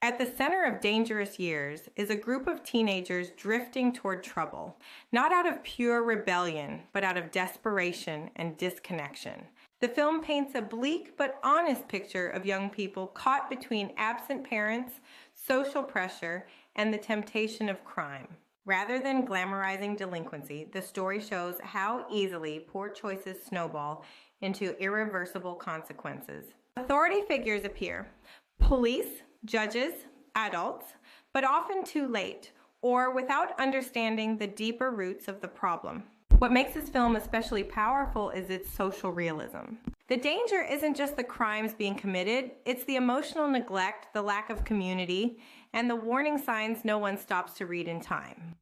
At the center of Dangerous Years is a group of teenagers drifting toward trouble, not out of pure rebellion, but out of desperation and disconnection. The film paints a bleak but honest picture of young people caught between absent parents, social pressure, and the temptation of crime. Rather than glamorizing delinquency, the story shows how easily poor choices snowball into irreversible consequences. Authority figures appear: police, judges, adults, but often too late, or without understanding the deeper roots of the problem. What makes this film especially powerful is its social realism. The danger isn't just the crimes being committed, it's the emotional neglect, the lack of community, and the warning signs no one stops to read in time.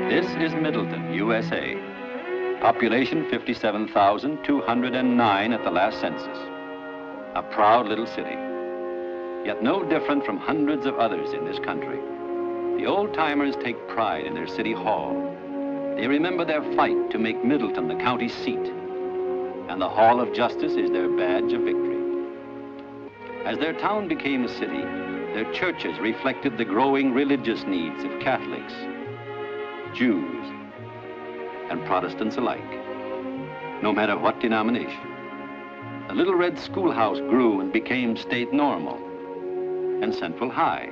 This is Middleton, USA. Population 57,209 at the last census. A proud little city, yet no different from hundreds of others in this country. The old-timers take pride in their city hall. They remember their fight to make Middleton the county seat, and the Hall of Justice is their badge of victory. As their town became a city, their churches reflected the growing religious needs of Catholics, Jews, and Protestants alike, no matter what denomination. The little red schoolhouse grew and became state normal and Central High.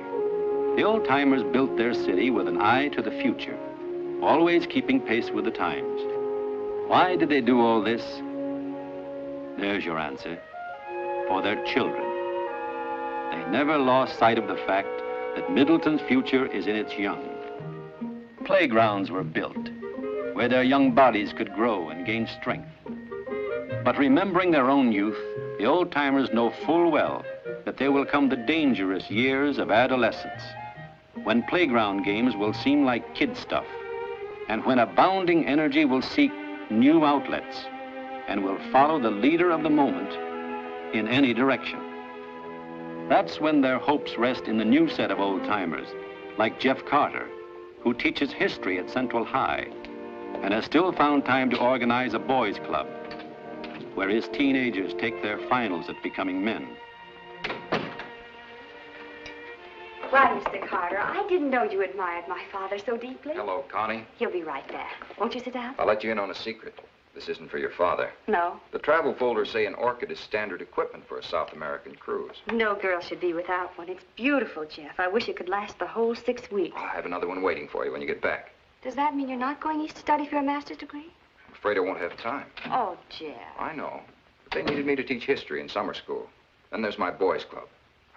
The old-timers built their city with an eye to the future, always keeping pace with the times. Why did they do all this? There's your answer: for their children. They never lost sight of the fact that Middleton's future is in its young. Playgrounds were built where their young bodies could grow and gain strength. But remembering their own youth, the old-timers know full well that there will come the dangerous years of adolescence, when playground games will seem like kid stuff, and when abounding energy will seek new outlets and will follow the leader of the moment in any direction. That's when their hopes rest in the new set of old-timers, like Jeff Carter, who teaches history at Central High and has still found time to organize a boys' club where his teenagers take their finals at becoming men. Why, Mr. Carter, I didn't know you admired my father so deeply. Hello, Connie. He'll be right back. Won't you sit down? I'll let you in on a secret. This isn't for your father. No. The travel folders say an orchid is standard equipment for a South American cruise. No girl should be without one. It's beautiful, Jeff. I wish it could last the whole 6 weeks. I'll have another one waiting for you when you get back. Does that mean you're not going east to study for a master's degree? I'm afraid I won't have time. Oh, Jeff. I know. But they needed me to teach history in summer school. Then there's my boys' club.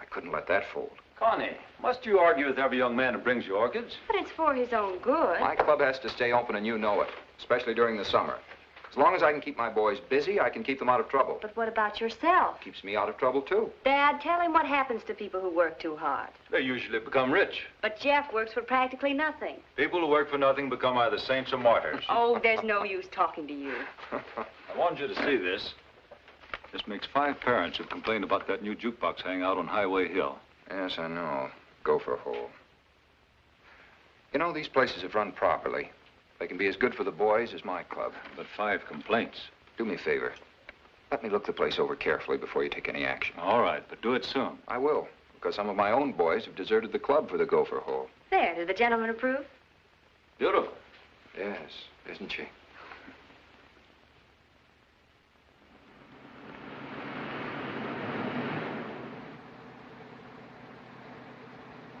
I couldn't let that fold. Connie, must you argue with every young man who brings you orchids? But it's for his own good. My club has to stay open, and you know it, especially during the summer. As long as I can keep my boys busy, I can keep them out of trouble. But what about yourself? Keeps me out of trouble, too. Dad, tell him what happens to people who work too hard. They usually become rich. But Jeff works for practically nothing. People who work for nothing become either saints or martyrs. Oh, there's no use talking to you. I want you to see this. This makes 5 parents who've complained about that new jukebox hanging out on Highway Hill. Yes, I know. Go for a hole. You know, these places, if run properly, They can be as good for the boys as my club. But 5 complaints. Do me a favor. Let me look the place over carefully before you take any action. All right, but do it soon. I will, because some of my own boys have deserted the club for the gopher hole. There, did the gentleman approve? Beautiful. Yes, isn't she?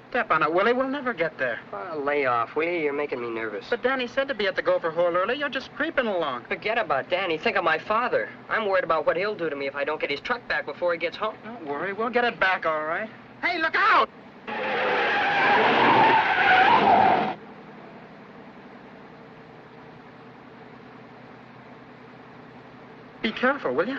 Step on it, Willie. We'll never get there. Oh, lay off, will you? You're making me nervous. But Danny said to be at the gopher hole early. You're just creeping along. Forget about Danny. Think of my father. I'm worried about what he'll do to me if I don't get his truck back before he gets home. Don't worry. We'll get it back, all right. Hey, look out! Be careful, will you?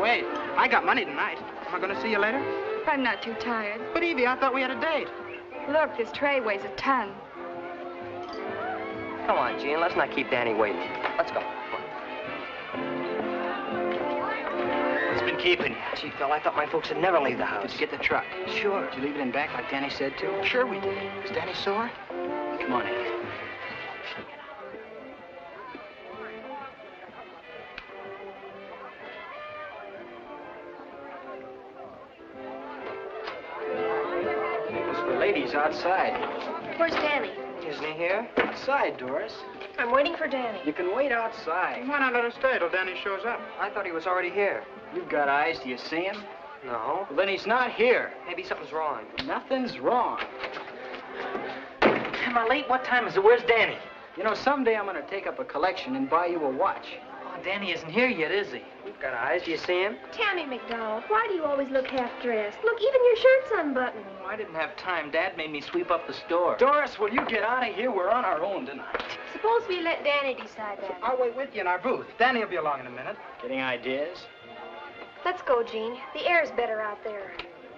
Wait, I got money tonight. Am I going to see you later? I'm not too tired. But, Evie, I thought we had a date. Look, this tray weighs a ton. Come on, Gene. Let's not keep Danny waiting. Let's go. What's been keeping you? Gee, Phil, I thought my folks would never leave the house. Did you get the truck? Sure. Did you leave it in back like Danny said to? Sure we did. Is Danny sore? Come on in. Ladies outside. Where's Danny? Isn't he here? Outside, Doris. I'm waiting for Danny. You can wait outside. Why not let him stay till Danny shows up? I thought he was already here. You've got eyes. Do you see him? No. Well, then he's not here. Maybe something's wrong. Nothing's wrong. Am I late? What time is it? Where's Danny? You know, someday I'm going to take up a collection and buy you a watch. Oh, Danny isn't here yet, is he? You've got eyes. Do you see him? Tammy McDonald, why do you always look half-dressed? Look, even your shirt's unbuttoned. Oh, I didn't have time. Dad made me sweep up the store. Doris, will you get out of here? We're on our own tonight. Suppose we let Danny decide that. I'll wait with you in our booth. Danny will be along in a minute. Getting ideas? Let's go, Gene. The air's better out there.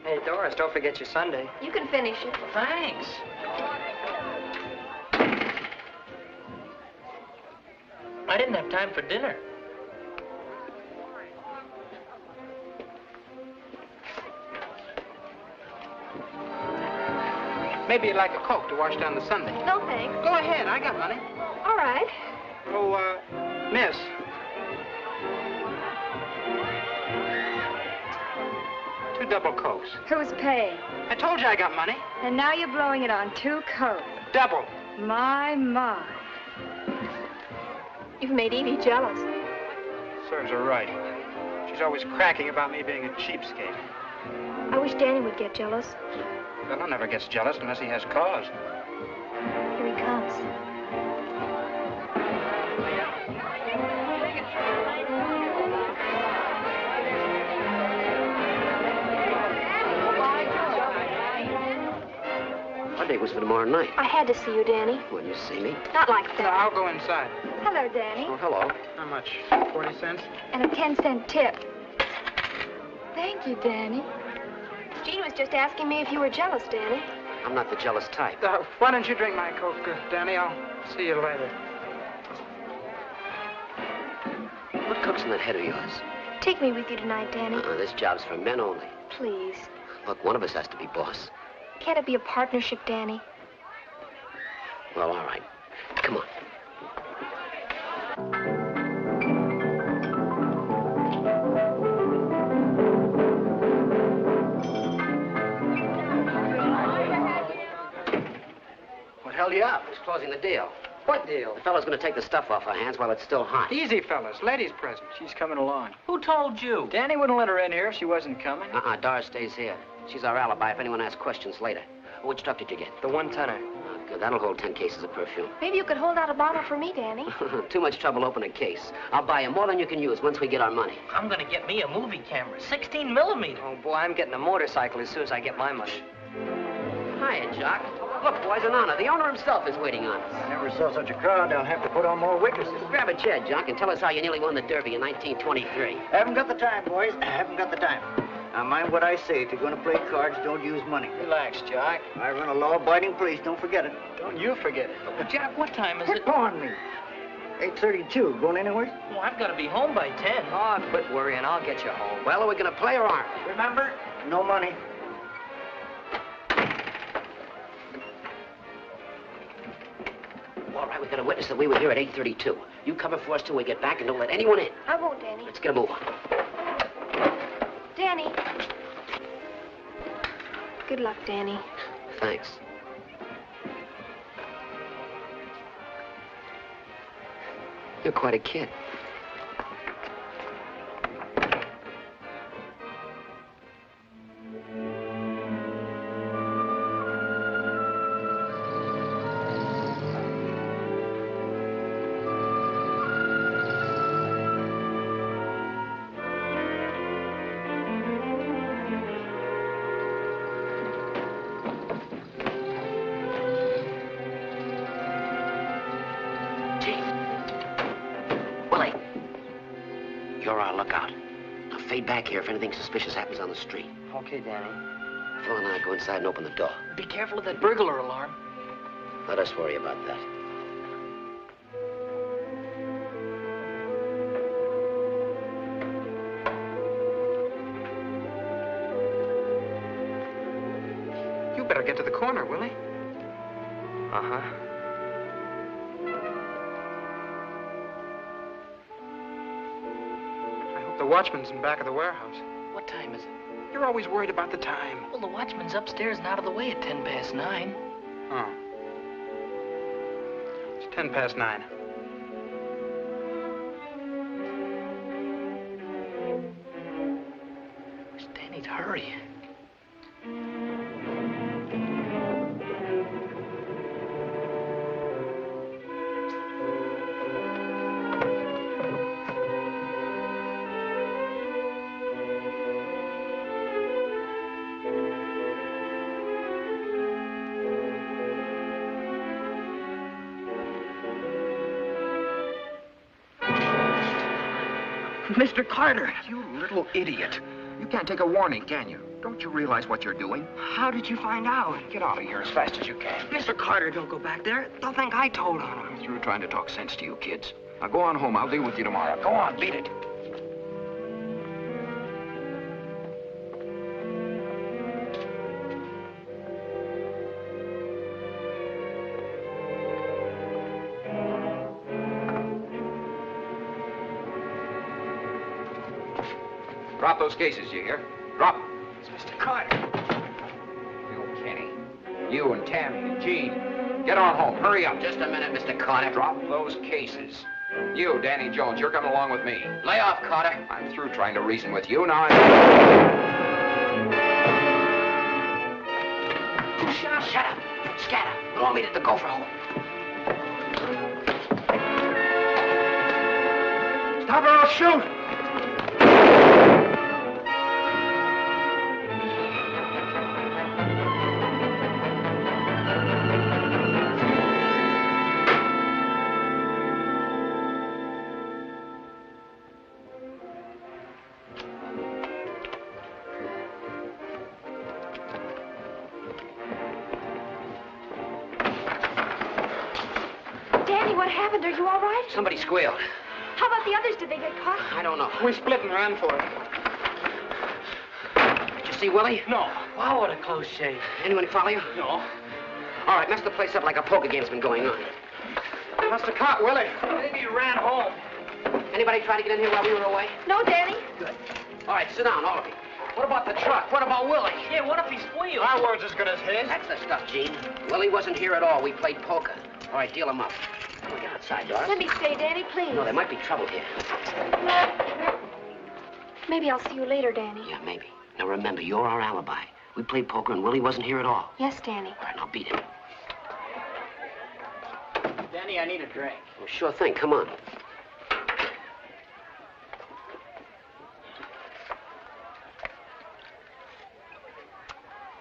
Hey, Doris, don't forget your Sunday. You can finish it. Thanks. I didn't have time for dinner. Maybe you'd like a Coke to wash down the Sunday. No, thanks. Go ahead, I got money. All right. Oh, miss. Two double Cokes. Who's paying? I told you I got money. And now you're blowing it on 2 Cokes. Double. My. You've made Evie jealous. Serves her right. She's always cracking about me being a cheapskate. I wish Danny would get jealous. Fella never gets jealous unless he has cause. Here he comes. Our date was for tomorrow night. I had to see you, Danny. Will you see me? Not like No, that. I'll go inside. Hello, Danny. Oh, hello. How much? 40 cents? And a 10-cent tip. Thank you, Danny. Jean was just asking me if you were jealous, Danny. I'm not the jealous type. Why don't you drink my Coke, Danny? I'll see you later. What cook's in that head of yours? Take me with you tonight, Danny. This job's for men only. Please. Look, one of us has to be boss. Can't it be a partnership, Danny? Well, all right. Come on. What held you up? It's closing the deal. What deal? The fellow's going to take the stuff off our hands while it's still hot. Easy, fellas. Ladies present. She's coming along. Who told you? Danny wouldn't let her in here if she wasn't coming. Doris stays here. She's our alibi if anyone asks questions later. Which truck did you get? The 1-tonner. Oh, good. That'll hold 10 cases of perfume. Maybe you could hold out a bottle for me, Danny. Too much trouble opening a case. I'll buy you more than you can use once we get our money. I'm gonna get me a movie camera, 16 millimeter. Oh, boy, I'm getting a motorcycle as soon as I get my money. Hiya, Jock. Look, boys, an honor. The owner himself is waiting on us. I never saw such a crowd. They'll have to put on more witnesses. Grab a chair, Junk, and tell us how you nearly won the Derby in 1923. Haven't got the time, boys. Haven't got the time. Now, mind what I say. If you're going to play cards, don't use money. Relax, Jock. I run a law-abiding place. Don't forget it. Don't you forget it. But, Jack, what time is it? Quit on me. 8:32. Going anywhere? Well, I've got to be home by 10. Oh, quit worrying. I'll get you home. Well, are we going to play or aren't we? Remember, no money. All right, we got a witness that we were here at 8:32. You cover for us till we get back and don't let anyone in. I won't, Danny. Let's get a move on. Danny. Good luck, Danny. Thanks. You're quite a kid. You're our lookout. Now fade back here if anything suspicious happens on the street. Okay, Danny. Phil and I go inside and open the door. Be careful of that burglar alarm. Let us worry about that. You better get to the corner, Willie. Uh-huh. I hope the watchman's in back of the warehouse. What time is it? You're always worried about the time. Well, the watchman's upstairs and out of the way at 9:10. Oh. It's 9:10. Wish Danny'd hurry. Mr. Carter! You little idiot. You can't take a warning, can you? Don't you realize what you're doing? How did you find out? Get out of here as fast as you can. Mr. Carter, don't go back there. They'll think I told on him. I'm through trying to talk sense to you kids. Now go on home. I'll deal with you tomorrow. Go on, beat it. Drop those cases, you hear? Drop. It's Mr. Carter. You, Kenny. You and Tammy and Jean. Get on home. Hurry up. Just a minute, Mr. Carter. Drop those cases. You, Danny Jones, you're coming along with me. Lay off, Carter. I'm through trying to reason with you. Now Shut up. Scatter. We'll all meet at the gopher hole. Stop or I'll shoot! Danny, what happened? Are you all right? Somebody squealed. How about the others? Did they get caught? I don't know. We split and ran for it. Did you see Willie? No. Wow, what a close shave. Anyone follow you? No. All right, mess the place up like a poker game's been going on. Must have caught Willie. Maybe he ran home. Anybody try to get in here while we were away? No, Danny. All right, sit down, all of you. What about the truck? What about Willie? Yeah, what if he squealed? Our word's as good as his. That's the stuff, Gene. Willie wasn't here at all. We played poker. All right, deal him up. Come on, get outside, Doris. Let me stay, Danny, please. No, there might be trouble here. Maybe I'll see you later, Danny. Yeah, maybe. Now remember, you're our alibi. We played poker and Willie wasn't here at all. Yes, Danny. All right, now beat him. Danny, I need a drink. Well, sure thing. Come on.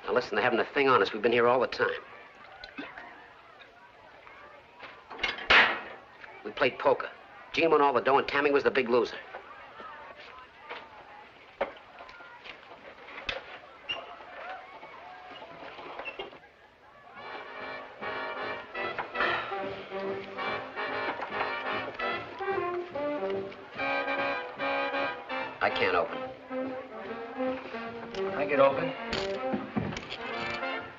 Now listen, they haven't a thing on us. We've been here all the time. We played poker. Gene won all the dough and Tammy was the big loser. I can't open. I get open.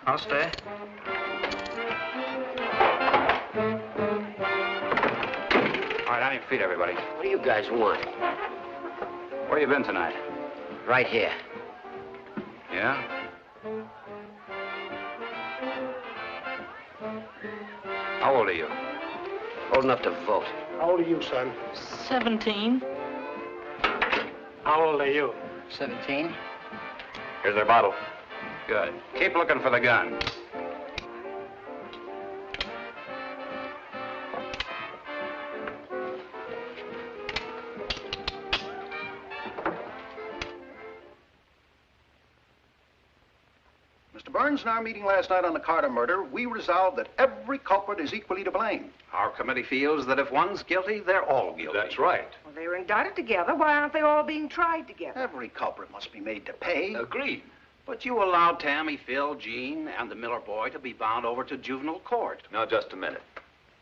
I'll stay. All right, on your feet, everybody. What do you guys want? Where you been tonight? Right here. Yeah? How old are you? Old enough to vote. How old are you, son? 17. How old are you? 17. Here's their bottle. Good. Keep looking for the gun. Mr. Burns, in our meeting last night on the Carter murder, we resolved that every culprit is equally to blame. Our committee feels that if one's guilty, they're all guilty. That's right. Well, they were indicted together. Why aren't they all being tried together? Every culprit must be made to pay. Agreed. But you allowed Tammy, Phil, Gene, and the Miller boy to be bound over to juvenile court. Now, just a minute.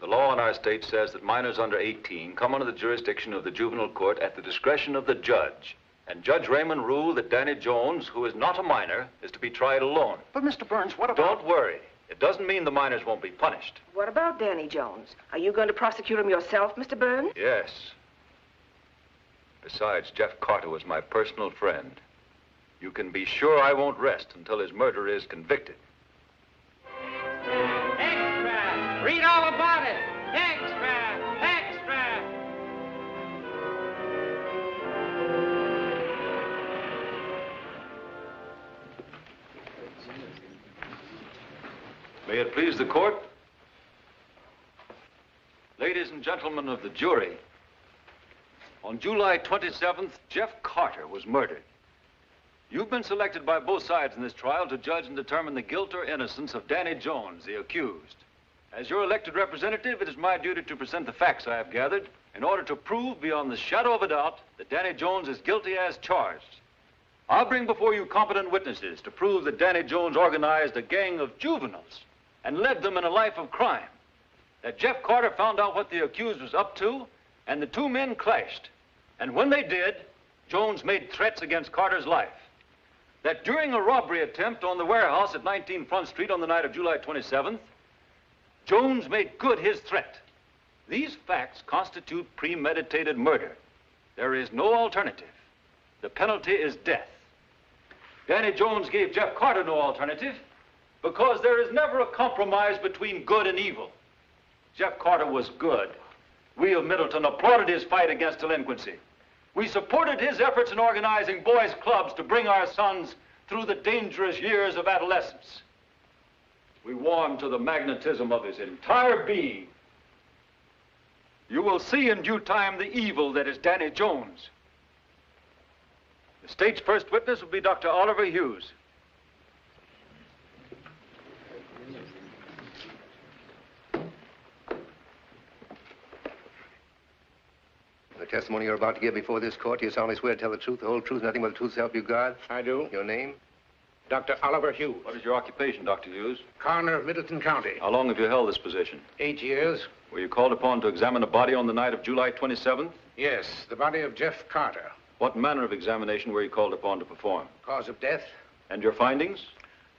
The law in our state says that minors under 18 come under the jurisdiction of the juvenile court at the discretion of the judge. And Judge Raymond ruled that Danny Jones, who is not a minor, is to be tried alone. But, Mr. Burns, what about... Don't worry. It doesn't mean the minors won't be punished. What about Danny Jones? Are you going to prosecute him yourself, Mr. Burns? Yes. Besides, Jeff Carter was my personal friend. You can be sure I won't rest until his murderer is convicted. Extra! Read all about it! Extra! Extra! May it please the court? Ladies and gentlemen of the jury, on July 27th, Jeff Carter was murdered. You've been selected by both sides in this trial to judge and determine the guilt or innocence of Danny Jones, the accused. As your elected representative, it is my duty to present the facts I have gathered in order to prove beyond the shadow of a doubt that Danny Jones is guilty as charged. I'll bring before you competent witnesses to prove that Danny Jones organized a gang of juveniles and led them in a life of crime. That Jeff Carter found out what the accused was up to, and the two men clashed. And when they did, Jones made threats against Carter's life. That during a robbery attempt on the warehouse at 19 Front Street on the night of July 27th, Jones made good his threat. These facts constitute premeditated murder. There is no alternative. The penalty is death. Danny Jones gave Jeff Carter no alternative because there is never a compromise between good and evil. Jeff Carter was good. We of Middleton applauded his fight against delinquency. We supported his efforts in organizing boys' clubs to bring our sons through the dangerous years of adolescence. We warmed to the magnetism of his entire being. You will see in due time the evil that is Danny Jones. The state's first witness will be Dr. Oliver Hughes. The testimony you're about to give before this court, you solemnly swear to tell the truth, the whole truth, nothing but the truth, so help you God? I do. Your name? Dr. Oliver Hughes. What is your occupation, Dr. Hughes? Coroner of Middleton County. How long have you held this position? 8 years. Were you called upon to examine a body on the night of July 27th? Yes, the body of Jeff Carter. What manner of examination were you called upon to perform? Cause of death? And your findings?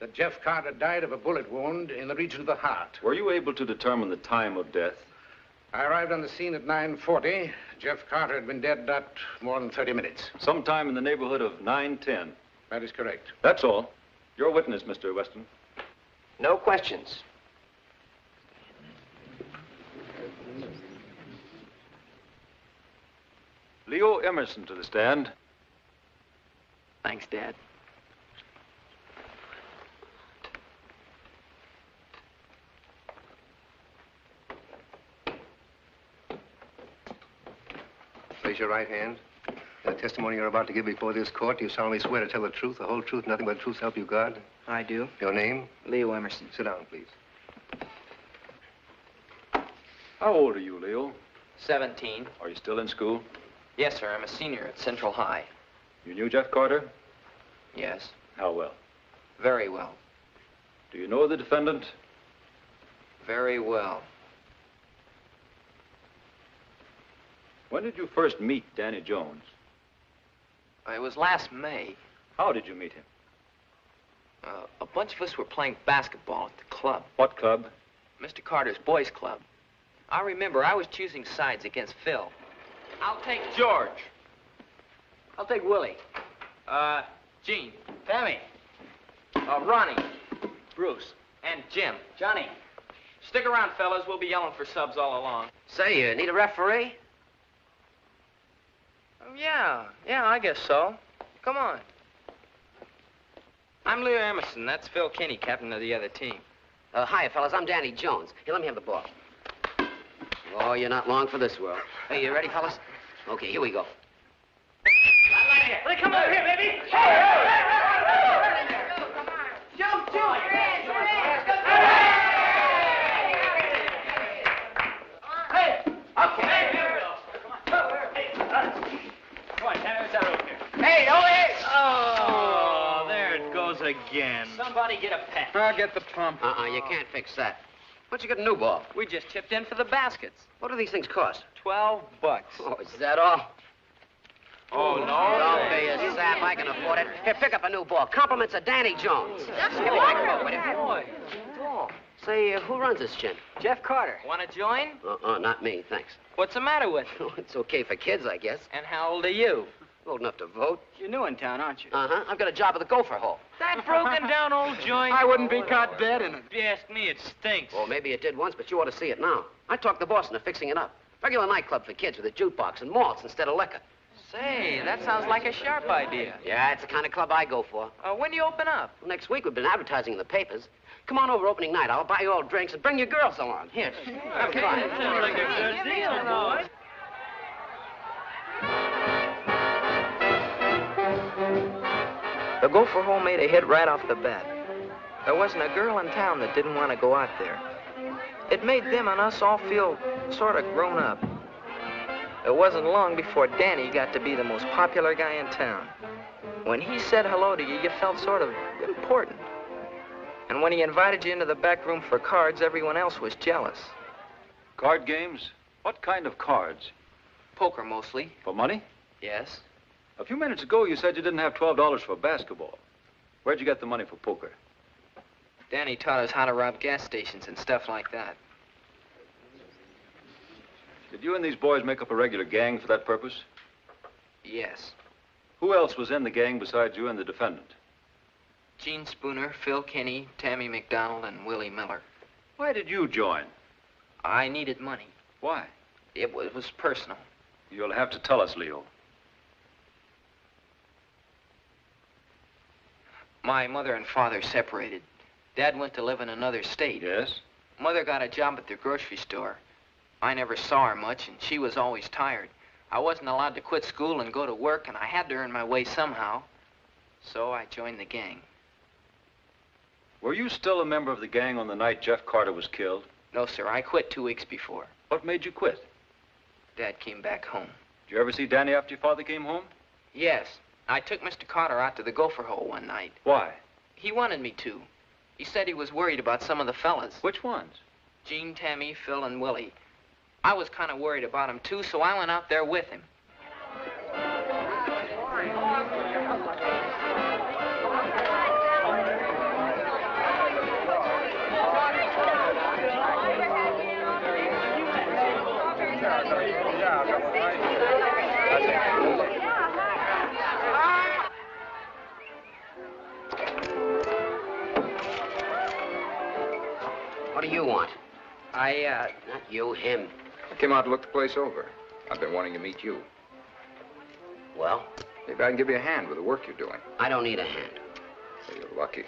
That Jeff Carter died of a bullet wound in the region of the heart. Were you able to determine the time of death? I arrived on the scene at 9:40. Jeff Carter had been dead not more than 30 minutes. Sometime in the neighborhood of 9:10. That is correct. That's all. Your witness, Mr. Weston. No questions. Leo Emerson to the stand. Thanks, Dad. Raise your right hand. The testimony you're about to give before this court, you solemnly swear to tell the truth, the whole truth, nothing but the truth, so help you God? I do. Your name? Leo Emerson. Sit down, please. How old are you, Leo? 17. Are you still in school? Yes, sir. I'm a senior at Central High. You knew Jeff Carter? Yes. How well? Very well. Do you know the defendant? Very well. When did you first meet Danny Jones? It was last May. How did you meet him? A bunch of us were playing basketball at the club. What club? Mr. Carter's boys' club. I remember I was choosing sides against Phil. I'll take George. I'll take Willie. Gene. Tammy. Ronnie. Bruce. And Jim. Johnny. Stick around, fellas. We'll be yelling for subs all along. Say, you need a referee? Yeah, I guess so. Come on. I'm Leo Emerson. That's Phil Kinney, captain of the other team. Hiya, fellas. I'm Danny Jones. Here, let me have the ball. Oh, you're not long for this world. Hey, you ready, fellas? Okay, here we go. Come over here, baby. Jump, jump. Hey, okay. Come on, Tanner, let's out over here. Hey, Oh, there it goes again. Somebody get a pen. I'll get the pump. You can't fix that. Why don't you get a new ball? We just chipped in for the baskets. What do these things cost? $12. Oh, is that all? Oh, no. Don't be a sap. I can afford it. Here, pick up a new ball. Compliments of Danny Jones. Boy. Say, who runs this gym? Jeff Carter. Want to join? Not me, thanks. What's the matter with you? It's okay for kids, I guess. And how old are you? Old enough to vote. You're new in town, aren't you? I've got a job at the Gopher Hole. That broken down old joint. I wouldn't be caught dead in it. If you ask me, it stinks. Well, maybe it did once, but you ought to see it now. I talked the boss into fixing it up. Regular nightclub for kids with a jukebox and malts instead of liquor. Say, that sounds like a sharp idea. Yeah, it's the kind of club I go for. When do you open up? Well, next week. We've been advertising in the papers. Come on over opening night. I'll buy you all drinks and bring your girls along. Here, have a try. Sounds like a good deal, boys. The Gopher Hole made a hit right off the bat. There wasn't a girl in town that didn't want to go out there. It made them and us all feel sort of grown up. It wasn't long before Danny got to be the most popular guy in town. When he said hello to you, you felt sort of important. And when he invited you into the back room for cards, everyone else was jealous. Card games? What kind of cards? Poker, mostly. For money? Yes. A few minutes ago, you said you didn't have $12 for basketball. Where'd you get the money for poker? Danny taught us how to rob gas stations and stuff like that. Did you and these boys make up a regular gang for that purpose? Yes. Who else was in the gang besides you and the defendant? Gene Spooner, Phil Kinney, Tammy McDonald, and Willie Miller. Why did you join? I needed money. Why? It was personal. You'll have to tell us, Leo. My mother and father separated. Dad went to live in another state. Yes? Mother got a job at the grocery store. I never saw her much, and she was always tired. I wasn't allowed to quit school and go to work, and I had to earn my way somehow. So I joined the gang. Were you still a member of the gang on the night Jeff Carter was killed? No, sir. I quit 2 weeks before. What made you quit? Dad came back home. Did you ever see Danny after your father came home? Yes. I took Mr. Carter out to the Gopher Hole one night. Why? He wanted me to. He said he was worried about some of the fellas. Which ones? Gene, Tammy, Phil, and Willie. I was kind of worried about him, too, so I went out there with him. What do you want? Not you, him. I came out to look the place over. I've been wanting to meet you. Well? Maybe I can give you a hand with the work you're doing. I don't need a hand. Well, you're lucky.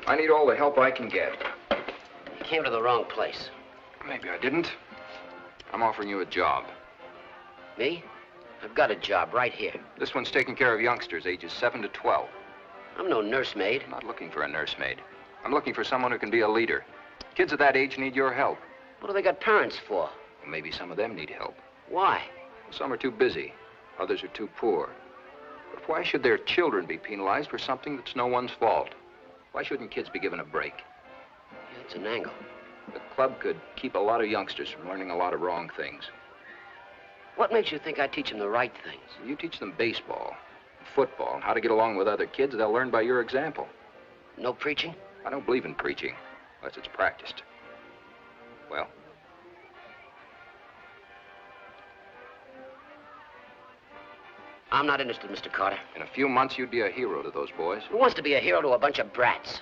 I need all the help I can get. You came to the wrong place. Maybe I didn't. I'm offering you a job. Me? I've got a job right here. This one's taking care of youngsters ages 7 to 12. I'm no nursemaid. I'm not looking for a nursemaid. I'm looking for someone who can be a leader. Kids of that age need your help. What do they got parents for? Well, maybe some of them need help. Why? Some are too busy. Others are too poor. But why should their children be penalized for something that's no one's fault? Why shouldn't kids be given a break? Yeah, it's an angle. The club could keep a lot of youngsters from learning a lot of wrong things. What makes you think I teach them the right things? You teach them baseball, football, and how to get along with other kids, they'll learn by your example. No preaching? I don't believe in preaching, unless it's practiced. Well? I'm not interested, Mr. Carter. In a few months, you'd be a hero to those boys. Who wants to be a hero to a bunch of brats?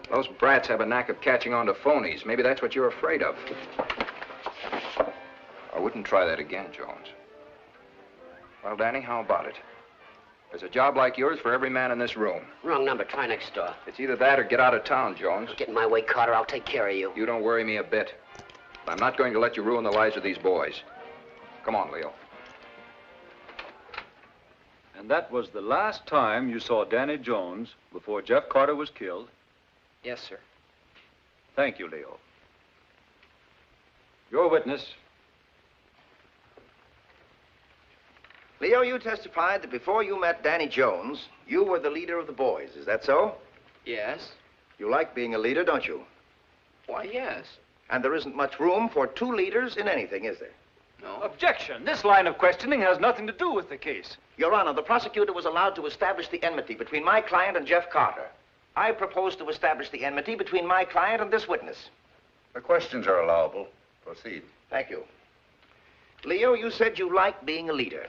Those brats have a knack of catching on to phonies. Maybe that's what you're afraid of. I wouldn't try that again, Jones. Well, Danny, how about it? There's a job like yours for every man in this room. Wrong number. Try next door. It's either that or get out of town, Jones. Get in my way, Carter. I'll take care of you. You don't worry me a bit. I'm not going to let you ruin the lives of these boys. Come on, Leo. And that was the last time you saw Danny Jones before Jeff Carter was killed? Yes, sir. Thank you, Leo. Your witness. Leo, you testified that before you met Danny Jones, you were the leader of the boys. Is that so? Yes. You like being a leader, don't you? Why, yes. And there isn't much room for two leaders in anything, is there? No. Objection. This line of questioning has nothing to do with the case. Your Honor, the prosecutor was allowed to establish the enmity between my client and Jeff Carter. I propose to establish the enmity between my client and this witness. The questions are allowable. Proceed. Thank you. Leo, you said you liked being a leader.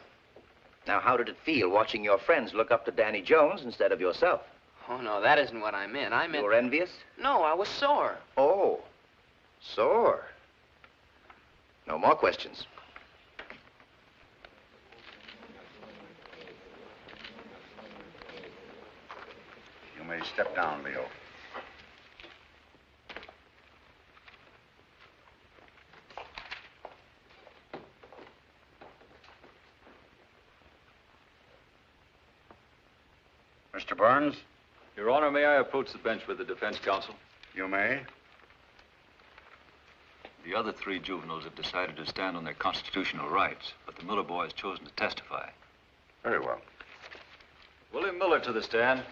Now, how did it feel watching your friends look up to Danny Jones instead of yourself? Oh, no, that isn't what I meant. I meant... You were envious? No, I was sore. Oh, sore. No more questions. You may step down, Leo. Mr. Burns? Your Honor, may I approach the bench with the defense counsel? You may. The other three juveniles have decided to stand on their constitutional rights, but the Miller boy has chosen to testify. Very well. William Miller to the stand.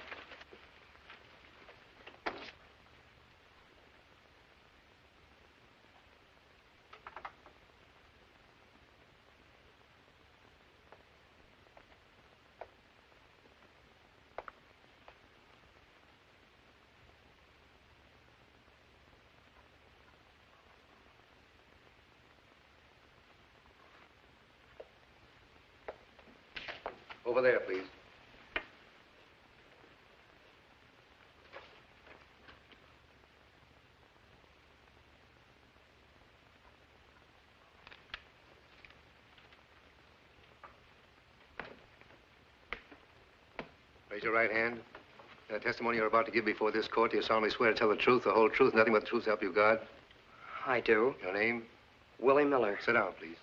Over there, please. Raise your right hand. The testimony you're about to give before this court, do you solemnly swear to tell the truth, the whole truth, nothing but the truth to help you God? I do. Your name? Willie Miller. Sit down, please.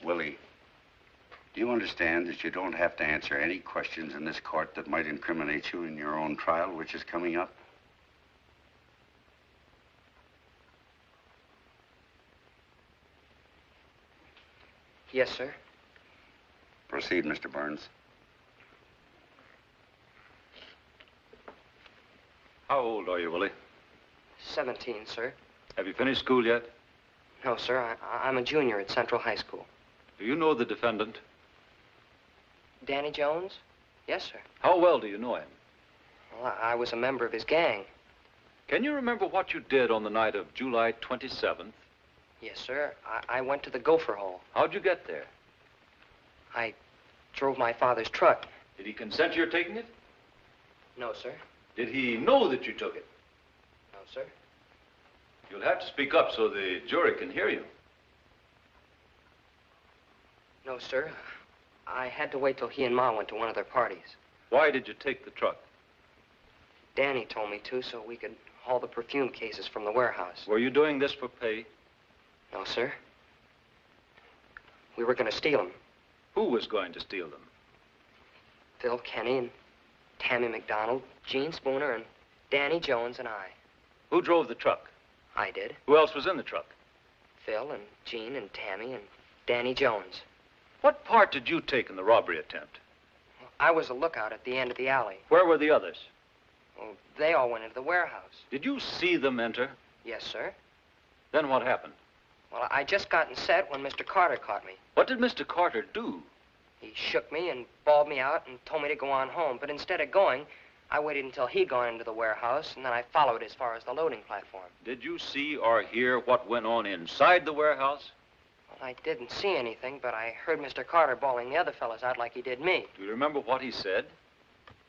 Willie, do you understand that you don't have to answer any questions in this court that might incriminate you in your own trial, which is coming up? Yes, sir. Proceed, Mr. Burns. How old are you, Willie? 17, sir. Have you finished school yet? No, sir. I'm a junior at Central High School. Do you know the defendant? Danny Jones? Yes, sir. How well do you know him? Well, I was a member of his gang. Can you remember what you did on the night of July 27th? Yes, sir. I went to the Gopher Hole. How'd you get there? I drove my father's truck. Did he consent to your taking it? No, sir. Did he know that you took it? No, sir. You'll have to speak up so the jury can hear you. No, sir. I had to wait till he and Ma went to one of their parties. Why did you take the truck? Danny told me to so we could haul the perfume cases from the warehouse. Were you doing this for pay? No, sir. We were going to steal them. Who was going to steal them? Phil, Kenny, and Tammy McDonald, Gene Spooner, and Danny Jones and I. Who drove the truck? I did. Who else was in the truck? Phil and Gene and Tammy and Danny Jones. What part did you take in the robbery attempt? I was a lookout at the end of the alley. Where were the others? Well, they all went into the warehouse. Did you see them enter? Yes, sir. Then what happened? Well, I just gotten set when Mr. Carter caught me. What did Mr. Carter do? He shook me and bawled me out and told me to go on home. But instead of going, I waited until he'd gone into the warehouse, and then I followed as far as the loading platform. Did you see or hear what went on inside the warehouse? Well, I didn't see anything, but I heard Mr. Carter bawling the other fellas out like he did me. Do you remember what he said?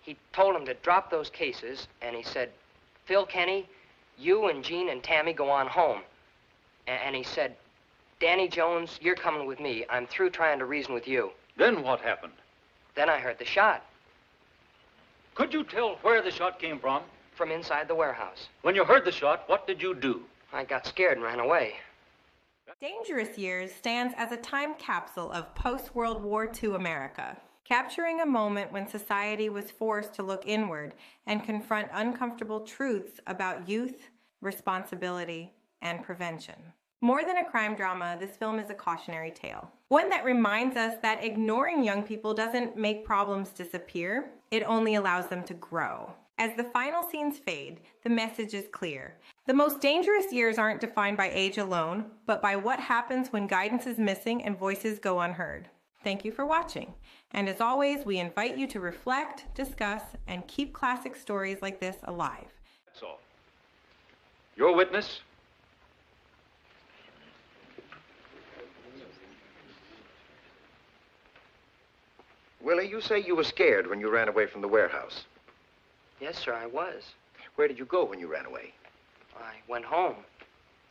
He told them to drop those cases, and he said, Phil Kenny, you and Gene and Tammy go on home. And he said, Danny Jones, you're coming with me. I'm through trying to reason with you. Then what happened? Then I heard the shot. Could you tell where the shot came from? From inside the warehouse. When you heard the shot, what did you do? I got scared and ran away. Dangerous Years stands as a time capsule of post-World War II America, capturing a moment when society was forced to look inward and confront uncomfortable truths about youth, responsibility, and prevention. More than a crime drama, this film is a cautionary tale. One that reminds us that ignoring young people doesn't make problems disappear, it only allows them to grow. As the final scenes fade, the message is clear. The most dangerous years aren't defined by age alone, but by what happens when guidance is missing and voices go unheard. Thank you for watching. And as always, we invite you to reflect, discuss, and keep classic stories like this alive. That's all. Your witness? Willie, you say you were scared when you ran away from the warehouse. Yes, sir, I was. Where did you go when you ran away? I went home.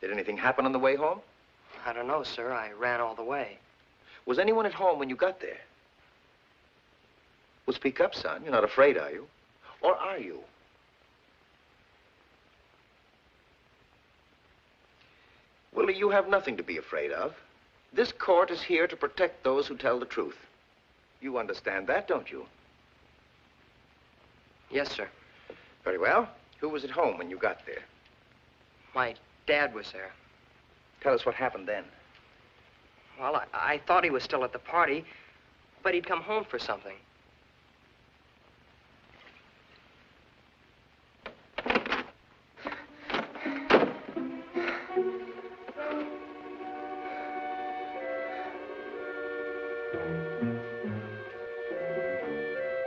Did anything happen on the way home? I don't know, sir. I ran all the way. Was anyone at home when you got there? Well, speak up, son. You're not afraid, are you? Or are you? Willie, you have nothing to be afraid of. This court is here to protect those who tell the truth. You understand that, don't you? Yes, sir. Very well. Who was at home when you got there? My dad was there. Tell us what happened then. Well, I thought he was still at the party, but he'd come home for something.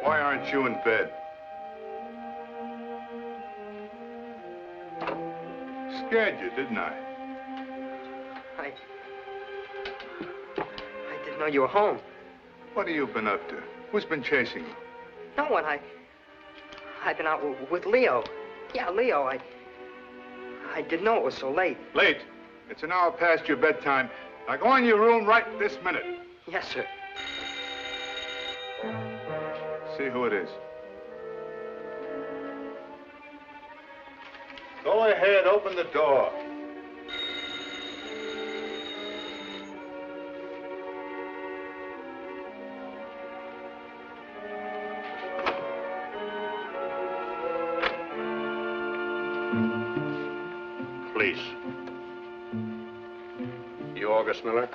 Why aren't you in bed? Scared you, didn't I? I didn't know you were home. What have you been up to? Who's been chasing you? No one. I've been out with Leo. Yeah, Leo. I didn't know it was so late. Late. It's an hour past your bedtime. Now go in your room right this minute. Yes, sir. See who it is. Go ahead, open the door. Police. You August Miller?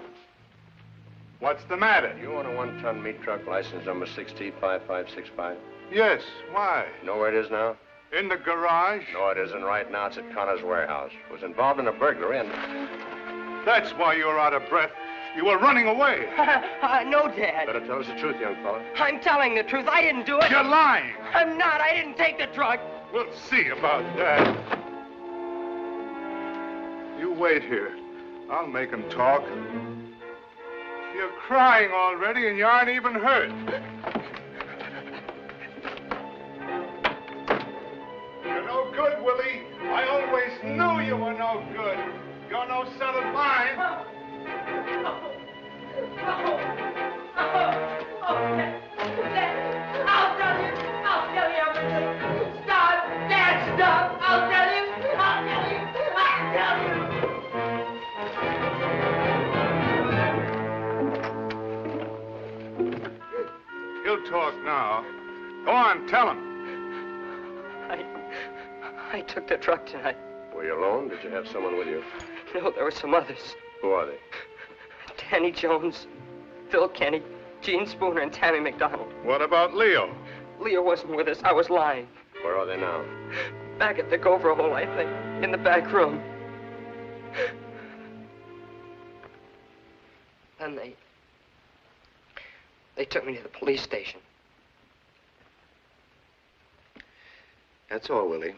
What's the matter? You own a one-ton meat truck, license number 6T5565? Yes, why? Know where it is now? In the garage? No, it isn't. Right now, it's at Connor's warehouse. Was involved in a burglary and... That's why you were out of breath. You were running away. No, Dad. Better tell us the truth, young fella. I'm telling the truth. I didn't do it. You're lying. I'm not. I didn't take the truck. We'll see about that. You wait here. I'll make him talk. You're crying already and you aren't even hurt. You're no good, Willie. I always knew you were no good. You're no son of mine. I'll tell you everything. Stop, Dad, stop. I'll tell you. He'll talk now. Go on, tell him. I took the truck tonight. Were you alone? Did you have someone with you? No, there were some others. Who are they? Danny Jones, Phil Kenny, Gene Spooner, and Tammy McDonald. What about Leo? Leo wasn't with us. I was lying. Where are they now? Back at the Gopher Hole, I think. In the back room. Then they took me to the police station. That's all, Willie.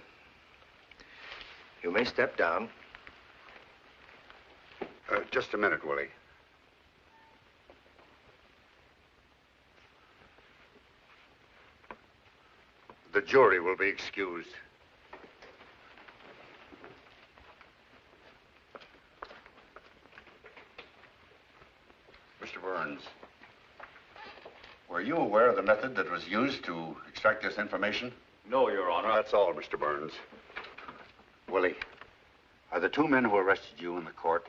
You may step down. Just a minute, Willie. The jury will be excused. Mr. Burns, were you aware of the method that was used to extract this information? No, Your Honor. That's all, Mr. Burns. Willie, are the two men who arrested you in the court?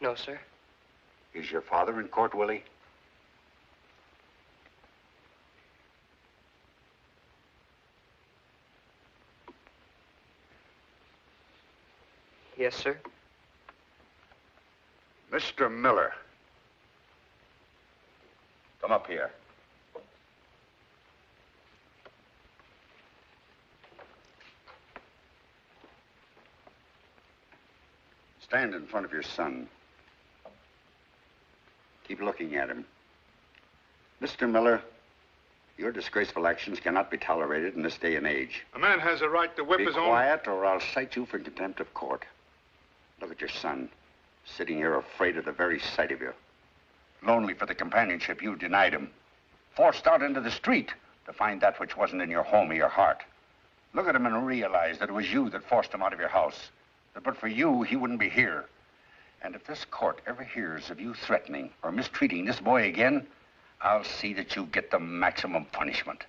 No, sir. Is your father in court, Willie? Yes, sir. Mr. Miller. Come up here. Stand in front of your son. Keep looking at him. Mr. Miller, your disgraceful actions cannot be tolerated in this day and age. A man has a right to whip his own... Be quiet, or I'll cite you for contempt of court. Look at your son, sitting here afraid of the very sight of you. Lonely for the companionship you denied him. Forced out into the street to find that which wasn't in your home or your heart. Look at him and realize that it was you that forced him out of your house. That but for you, he wouldn't be here. And if this court ever hears of you threatening or mistreating this boy again, I'll see that you get the maximum punishment.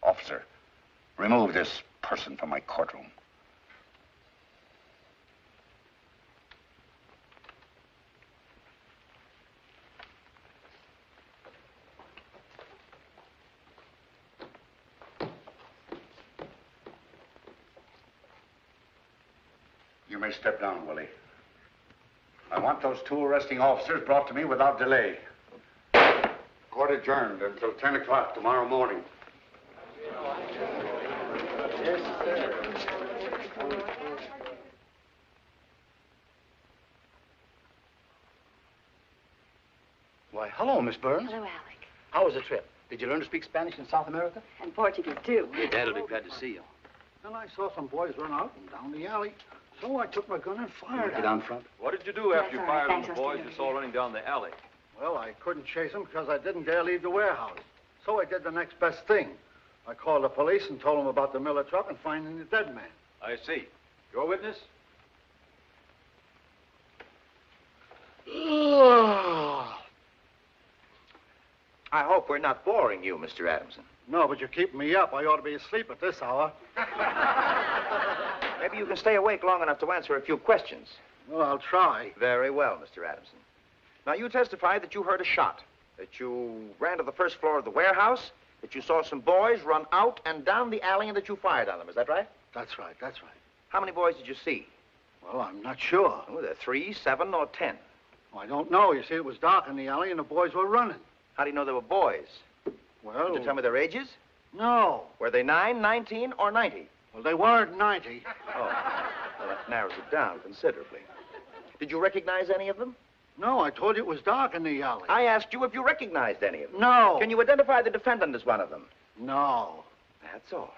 Officer, remove this person from my courtroom. You may step down, Willie. I want those two arresting officers brought to me without delay. Court adjourned until 10 o'clock tomorrow morning. Yes, sir. Why, hello, Miss Burns. Hello, Alec. How was the trip? Did you learn to speak Spanish in South America? And Portuguese, too. Your dad will be glad to see you. And I saw some boys run out and down the alley. So I took my gun and fired. Get down front. What did you do after you fired on the boys you saw running down the alley? Well, I couldn't chase them because I didn't dare leave the warehouse. So I did the next best thing. I called the police and told them about the Miller truck and finding the dead man. I see. Your witness? I hope we're not boring you, Mr. Adamson. No, but you're keeping me up. I ought to be asleep at this hour. Maybe you can stay awake long enough to answer a few questions. Well, I'll try. Very well, Mr. Adamson. Now, you testified that you heard a shot, that you ran to the first floor of the warehouse, that you saw some boys run out and down the alley, and that you fired on them. Is that right? That's right, that's right. How many boys did you see? Well, I'm not sure. Oh, there 3, 7, or 10? Well, I don't know. You see, it was dark in the alley and the boys were running. How do you know they were boys? Well... Did you tell me their ages? No. Were they 9, 19, or 90? Well, they weren't 90. Oh, well, that narrows it down considerably. Did you recognize any of them? No, I told you it was dark in the alley. I asked you if you recognized any of them. No. Can you identify the defendant as one of them? No. That's all.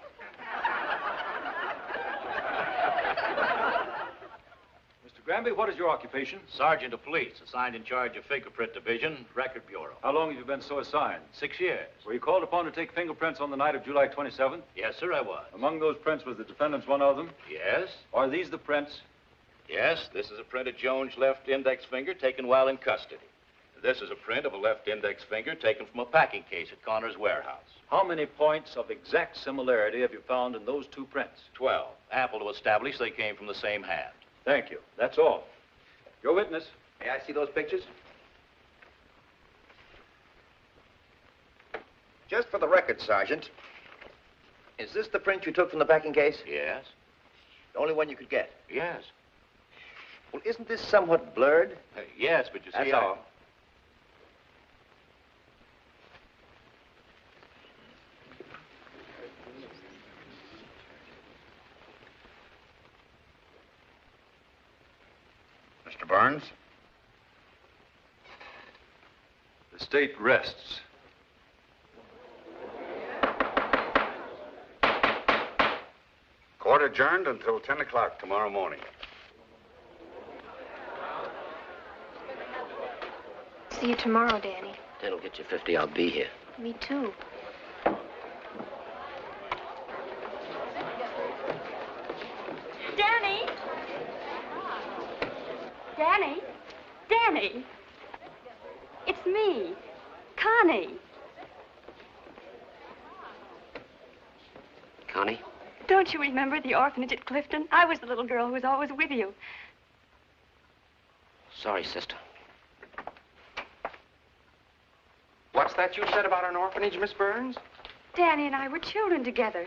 Mr. Granby, what is your occupation? Sergeant of Police, assigned in charge of Fingerprint Division, Record Bureau. How long have you been so assigned? 6 years. Were you called upon to take fingerprints on the night of July 27th? Yes, sir, I was. Among those prints, was the defendant's one of them? Yes. Are these the prints? Yes, this is a print of Jones' left index finger taken while in custody. This is a print of a left index finger taken from a packing case at Connor's warehouse. How many points of exact similarity have you found in those two prints? 12. Ample to establish they came from the same hand. Thank you. That's all. Your witness. May I see those pictures? Just for the record, Sergeant, is this the print you took from the packing case? Yes. The only one you could get? Yes. Well, isn't this somewhat blurred? Yes, but you see, That's all. Mr. Barnes? The state rests. Court adjourned until 10 o'clock tomorrow morning. See you tomorrow, Danny. That'll get you 50. I'll be here. Me too. Danny! Danny! Danny! It's me, Connie. Connie? Don't you remember the orphanage at Clifton? I was the little girl who was always with you. Sorry, sister. What's that you said about an orphanage, Miss Burns? Danny and I were children together.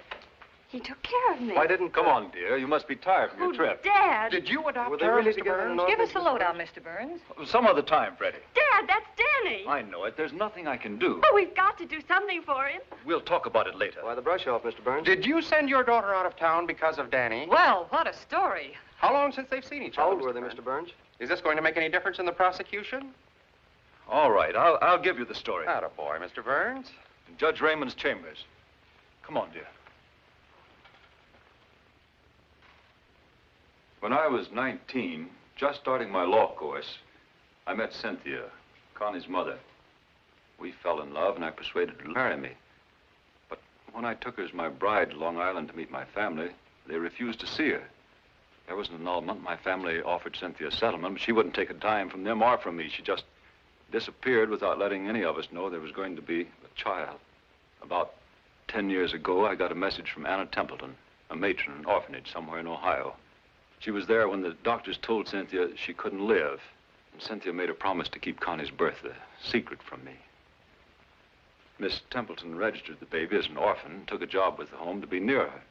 He took care of me. Why didn't... Come on, dear. You must be tired from your trip. Dad! Did you adopt Were they her, really Mr. together in Burns? an Give us the lowdown, Mr. Burns. Some other time, Freddie. Dad, that's Danny! I know it. There's nothing I can do. Oh, we've got to do something for him. We'll talk about it later. Why the brush off, Mr. Burns? Did you send your daughter out of town because of Danny? Well, what a story. How long since they've seen each other? How old were they, Mr. Burns? Is this going to make any difference in the prosecution? All right. I'll give you the story. Attaboy, Mr. Burns. In Judge Raymond's chambers. Come on, dear. When I was 19, just starting my law course, I met Cynthia, Connie's mother. We fell in love, and I persuaded her to marry me. But when I took her as my bride to Long Island to meet my family, they refused to see her. There was an annulment. My family offered Cynthia a settlement, but she wouldn't take a dime from them or from me. She just disappeared without letting any of us know there was going to be a child. About 10 years ago, I got a message from Anna Templeton, a matron in an orphanage somewhere in Ohio. She was there when the doctors told Cynthia she couldn't live. And Cynthia made a promise to keep Connie's birth a secret from me. Miss Templeton registered the baby as an orphan and took a job with the home to be near her.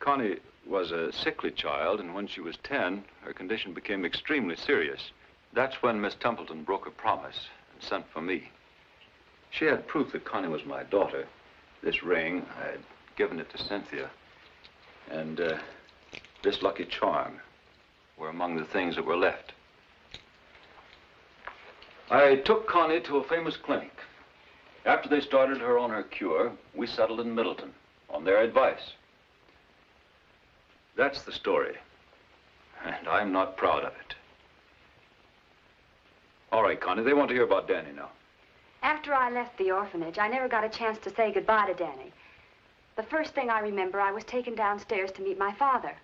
Connie was a sickly child, and when she was 10, her condition became extremely serious. That's when Miss Templeton broke her promise and sent for me. She had proof that Connie was my daughter. This ring, I had given it to Cynthia. And this lucky charm were among the things that were left. I took Connie to a famous clinic. After they started her on her cure, we settled in Middleton on their advice. That's the story, and I'm not proud of it. All right, Connie, they want to hear about Danny now. After I left the orphanage, I never got a chance to say goodbye to Danny. The first thing I remember, I was taken downstairs to meet my father.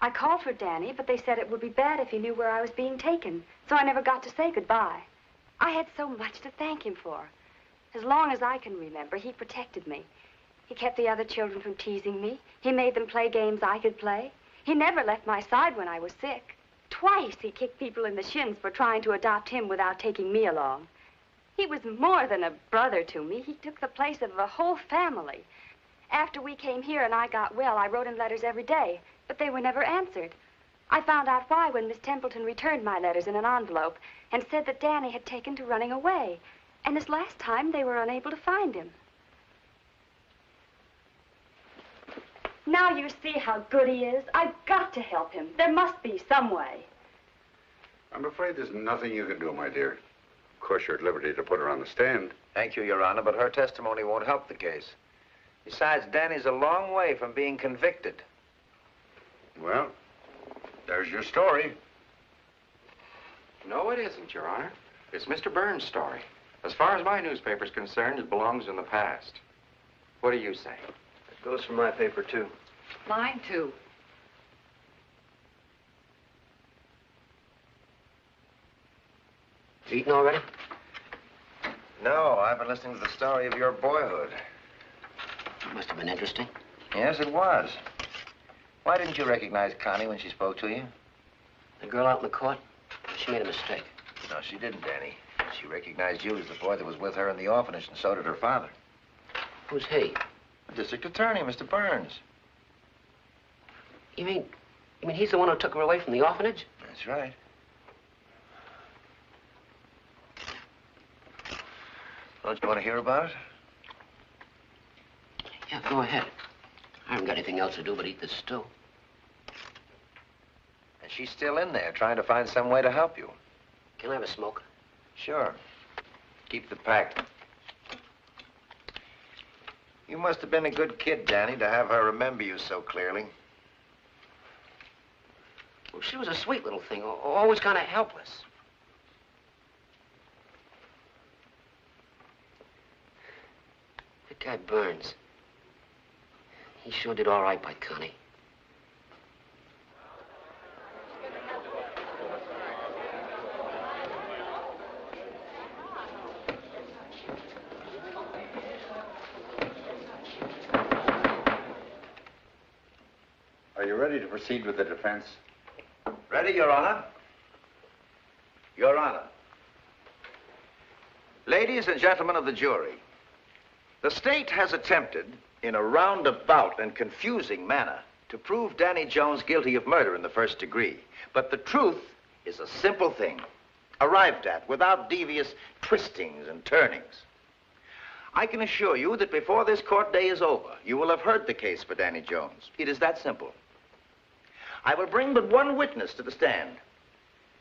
I called for Danny, but they said it would be bad if he knew where I was being taken, so I never got to say goodbye. I had so much to thank him for. As long as I can remember, he protected me. He kept the other children from teasing me. He made them play games I could play. He never left my side when I was sick. Twice he kicked people in the shins for trying to adopt him without taking me along. He was more than a brother to me. He took the place of a whole family. After we came here and I got well, I wrote him letters every day, but they were never answered. I found out why when Miss Templeton returned my letters in an envelope and said that Danny had taken to running away. And this last time, they were unable to find him. Now you see how good he is. I've got to help him. There must be some way. I'm afraid there's nothing you can do, my dear. Of course, you're at liberty to put her on the stand. Thank you, Your Honor, but her testimony won't help the case. Besides, Danny's a long way from being convicted. Well, there's your story. No, it isn't, Your Honor. It's Mr. Burns' story. As far as my newspaper's concerned, it belongs in the past. What do you say? It goes for my paper, too. Mine, too. Eaten already? No, I've been listening to the story of your boyhood. It must have been interesting. Yes, it was. Why didn't you recognize Connie when she spoke to you? The girl out in the court? She made a mistake. No, she didn't, Danny. She recognized you as the boy that was with her in the orphanage, and so did her father. Who's he? The district attorney, Mr. Burns. You mean he's the one who took her away from the orphanage? That's right. Don't you want to hear about it? Yeah, go ahead. I haven't got anything else to do but eat this stew. And she's still in there, trying to find some way to help you. Can I have a smoke? Sure. Keep the pack. You must have been a good kid, Danny, to have her remember you so clearly. Well, she was a sweet little thing, always kind of helpless. That guy Burns. He sure did all right by Connie. Are you ready to proceed with the defense? Ready, Your Honor? Your Honor. Ladies and gentlemen of the jury, the state has attempted, in a roundabout and confusing manner, to prove Danny Jones guilty of murder in the first degree. But the truth is a simple thing, arrived at without devious twistings and turnings. I can assure you that before this court day is over, you will have heard the case for Danny Jones. It is that simple. I will bring but one witness to the stand,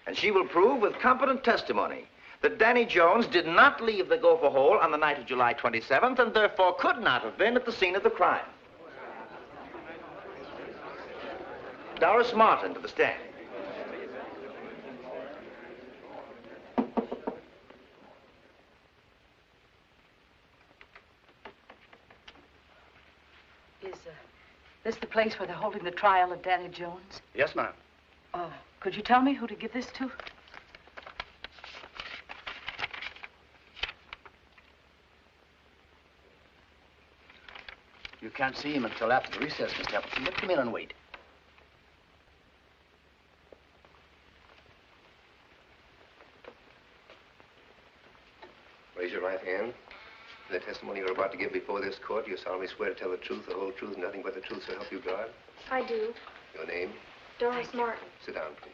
and she will prove with competent testimony that Danny Jones did not leave the Gopher Hole on the night of July 27th and therefore could not have been at the scene of the crime. Doris Martin to the stand. Is this the place where they're holding the trial of Danny Jones? Yes, ma'am. Could you tell me who to give this to? You can't see him until after the recess, Mr. Appleton, but come in and wait. Raise your right hand. In the testimony you're about to give before this court, you solemnly swear to tell the truth, the whole truth, nothing but the truth, so help you God? I do. Your name? Doris Martin. Sit down, please.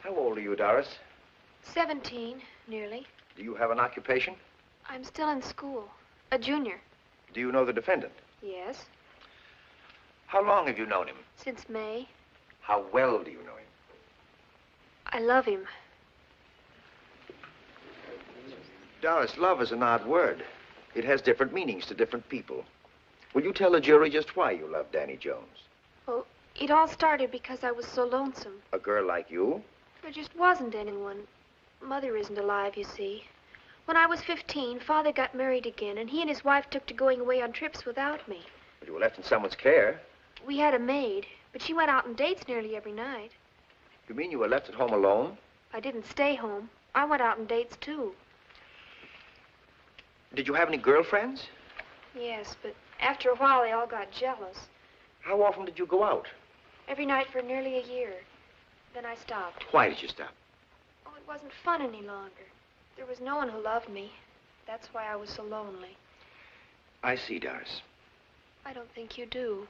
How old are you, Doris? 17, nearly. Do you have an occupation? I'm still in school. A junior. Do you know the defendant? Yes. How long have you known him? Since May. How well do you know him? I love him. Doris, love is an odd word. It has different meanings to different people. Will you tell the jury just why you love Danny Jones? Well, it all started because I was so lonesome. A girl like you? There just wasn't anyone. Mother isn't alive, you see. When I was 15, Father got married again, and he and his wife took to going away on trips without me. But you were left in someone's care. We had a maid, but she went out on dates nearly every night. You mean you were left at home alone? I didn't stay home. I went out on dates, too. Did you have any girlfriends? Yes, but after a while, they all got jealous. How often did you go out? Every night for nearly a year. Then I stopped. Why did you stop? Oh, it wasn't fun any longer. There was no one who loved me. That's why I was so lonely. I see, Doris. I don't think you do.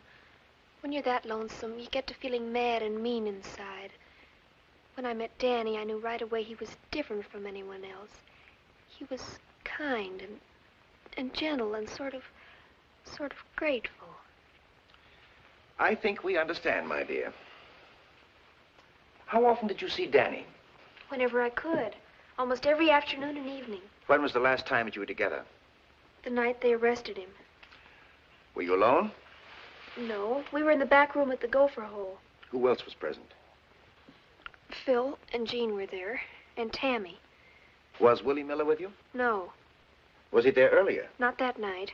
When you're that lonesome, you get to feeling mad and mean inside. When I met Danny, I knew right away he was different from anyone else. He was kind and gentle and sort of grateful. I think we understand, my dear. How often did you see Danny? Whenever I could. Almost every afternoon and evening. When was the last time that you were together? The night they arrested him. Were you alone? No, we were in the back room at the Gopher Hole. Who else was present? Phil and Jean were there, and Tammy. Was Willie Miller with you? No, Was he there earlier? not that night.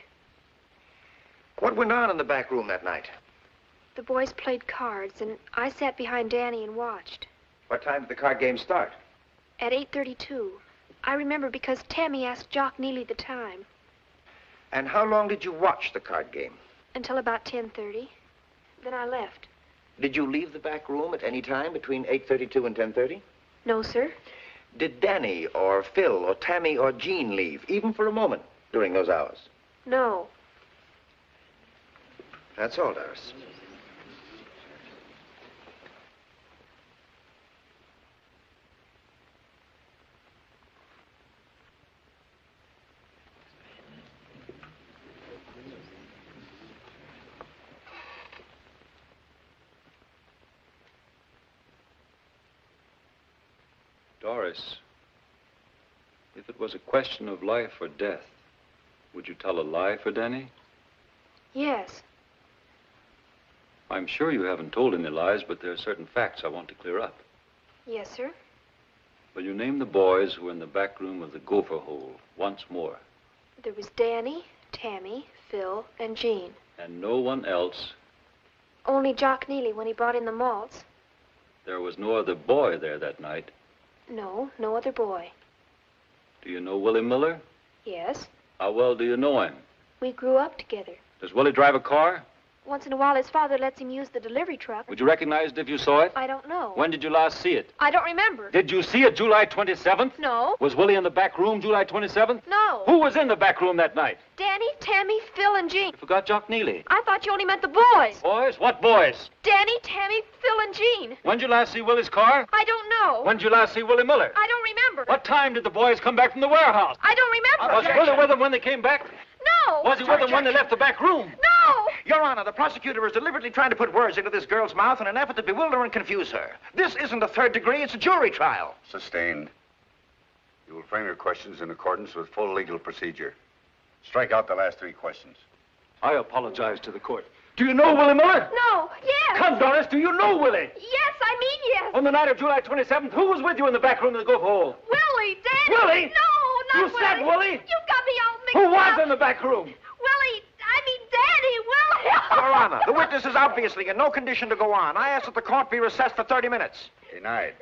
What went on in the back room that night? The boys played cards, and I sat behind Danny and watched. What time did the card game start? At 8:32. I remember because Tammy asked Jock Neely the time. And how long did you watch the card game? Until about 10:30. Then I left. Did you leave the back room at any time between 8:32 and 10:30? No, sir. Did Danny or Phil or Tammy or Jean leave, even for a moment, during those hours? No. That's all, Doris. Doris, if it was a question of life or death, would you tell a lie for Danny? Yes. I'm sure you haven't told any lies, but there are certain facts I want to clear up. Yes, sir. Will you name the boys who were in the back room of the gopher hole once more? There was Danny, Tammy, Phil, and Jean. And no one else? Only Jock Neely when he brought in the malts. There was no other boy there that night? No, no other boy. Do you know Willie Miller? Yes. How well do you know him? We grew up together. Does Willie drive a car? Once in a while, his father lets him use the delivery truck. Would you recognize it if you saw it? I don't know. When did you last see it? I don't remember. Did you see it July 27th? No. Was Willie in the back room July 27th? No. Who was in the back room that night? Danny, Tammy, Phil, and Jean. You forgot Jock Neely. I thought you only meant the boys. Boys? What boys? Danny, Tammy, Phil, and Jean. When did you last see Willie's car? I don't know. When did you last see Willie Miller? I don't remember. What time did the boys come back from the warehouse? I don't remember. Was Willie with them when they came back? No. Was he with them when they left the back room? No. Your Honor, the prosecutor is deliberately trying to put words into this girl's mouth in an effort to bewilder and confuse her. This isn't a third degree, it's a jury trial. Sustained. You will frame your questions in accordance with full legal procedure. Strike out the last 3 questions. I apologize to the court. Do you know Willie Miller? No. Yes. Come, Doris, do you know Willie? Yes, I mean yes. On the night of July 27th, who was with you in the back room of the gopher hole? Willie, Danny. Willie? No, not You said Willie? You got me all mixed Who up. was in the back room? Willie, I mean Danny, Willie. Your Honor, the witness is obviously in no condition to go on. I ask that the court be recessed for 30 minutes. Denied.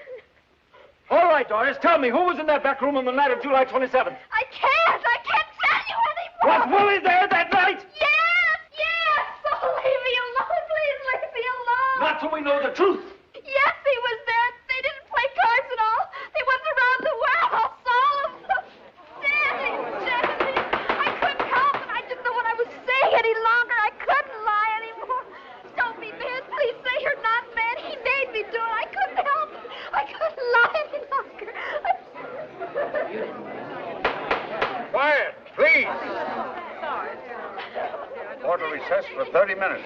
All right, Doris, tell me, who was in that back room on the night of July 27th? I can't tell you anymore. Was Willie there that night? Yes, yes. Oh, leave me alone, please leave me alone. Not till we know the truth. Yes, he was there. They didn't play cards at all. They went around the warehouse, all of them. Danny, I couldn't help it. I didn't know what I was saying any longer. I couldn't lie anymore. Don't be mad. Please say you're not mad. He made me do it. I couldn't help it. I couldn't lie any longer. Quiet, please. Court will recess for 30 minutes.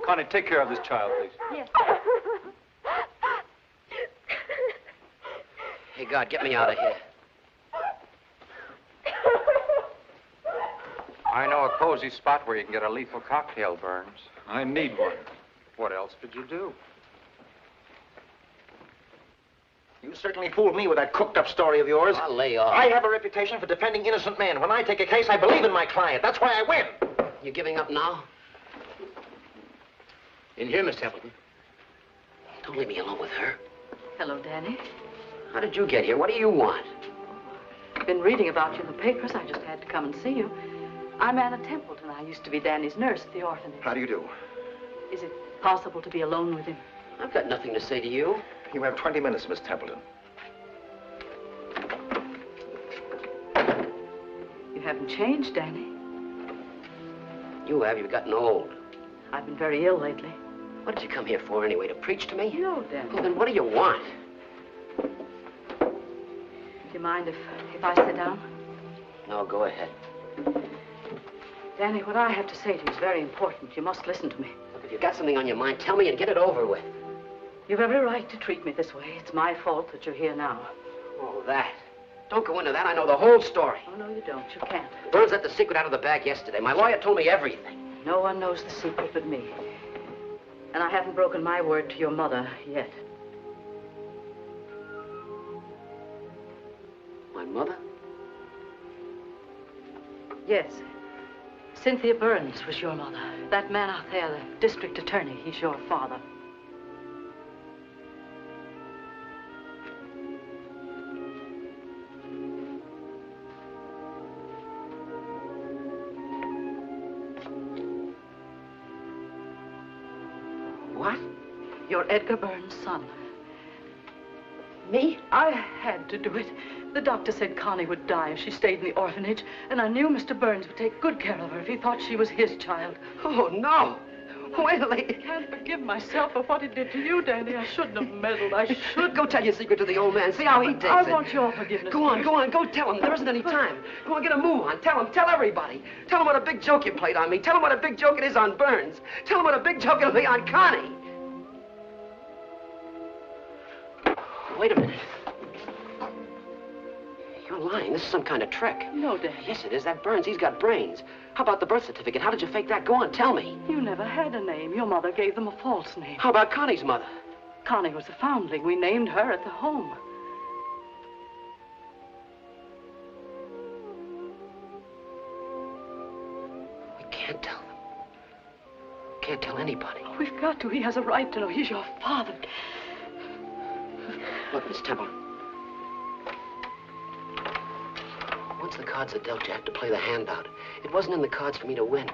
Connie, take care of this child, please. Yes. Hey, God, get me out of here. I know a cozy spot where you can get a lethal cocktail, Burns. I need one. What else did you do? You certainly fooled me with that cooked-up story of yours. I'll lay off. I have a reputation for defending innocent men. When I take a case, I believe in my client. That's why I win. You giving up now? In here, Miss Templeton. Don't leave me alone with her. Hello, Danny. How did you get here? What do you want? I've been reading about you in the papers. I just had to come and see you. I'm Anna Templeton. I used to be Danny's nurse at the orphanage. How do you do? Is it possible to be alone with him? I've got nothing to say to you. You have 20 minutes, Miss Templeton. You haven't changed, Danny. You have. You've gotten old. I've been very ill lately. What did you come here for anyway? To preach to me? No, Danny. Well, then what do you want? Do you mind if I sit down? No, go ahead. Danny, what I have to say to you is very important. You must listen to me. Look, if you've got something on your mind, tell me and get it over with. You've every right to treat me this way. It's my fault that you're here now. Oh, that. Don't go into that. I know the whole story. Oh, no, you don't. You can't. Burns let the secret out of the bag yesterday. My lawyer told me everything. No one knows the secret but me. And I haven't broken my word to your mother yet. My mother? Yes. Cynthia Burns was your mother. That man out there, the district attorney, he's your father. what? You're Edgar Burns' son. Me? I had to do it. The doctor said Connie would die if she stayed in the orphanage, and I knew Mr. Burns would take good care of her if he thought she was his child. Oh, no. Wait a minute. I can't forgive myself for what he did to you, Danny. I shouldn't have meddled. I should. Go tell your secret to the old man. See how he takes it. I want your forgiveness. Go on, go tell him. There isn't any time. Go on, get a move on. Tell everybody. Tell him what a big joke you played on me. Tell him what a big joke it is on Burns. Tell him what a big joke it'll be on Connie. Wait a minute. You're lying. This is some kind of trick. No, Danny. Yes, it is. That Burns, he's got brains. How about the birth certificate? How did you fake that? Go on, tell me. You never had a name. Your mother gave them a false name. How about Connie's mother? Connie was a foundling. We named her at the home. We can't tell them. Can't tell anybody. We've got to. He has a right to know. He's your father. Look, Miss Temple. Once the cards are dealt, you have to play the hand out. It wasn't in the cards for me to win.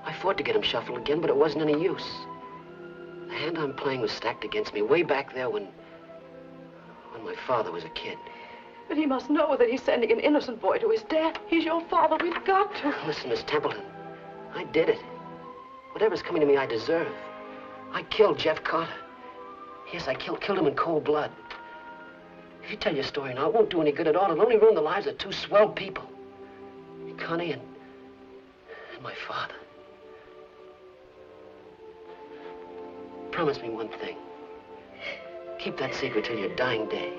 I fought to get him shuffled again, but it wasn't any use. The hand I'm playing was stacked against me way back there when my father was a kid. But he must know that he's sending an innocent boy to his death. He's your father. We've got to. Listen, Miss Templeton. I did it. Whatever's coming to me, I deserve. I killed Jeff Carter. Yes, I killed him in cold blood. If you tell your story now, it won't do any good at all. It'll only ruin the lives of two swell people. Connie and my father. Promise me one thing. Keep that secret till your dying day.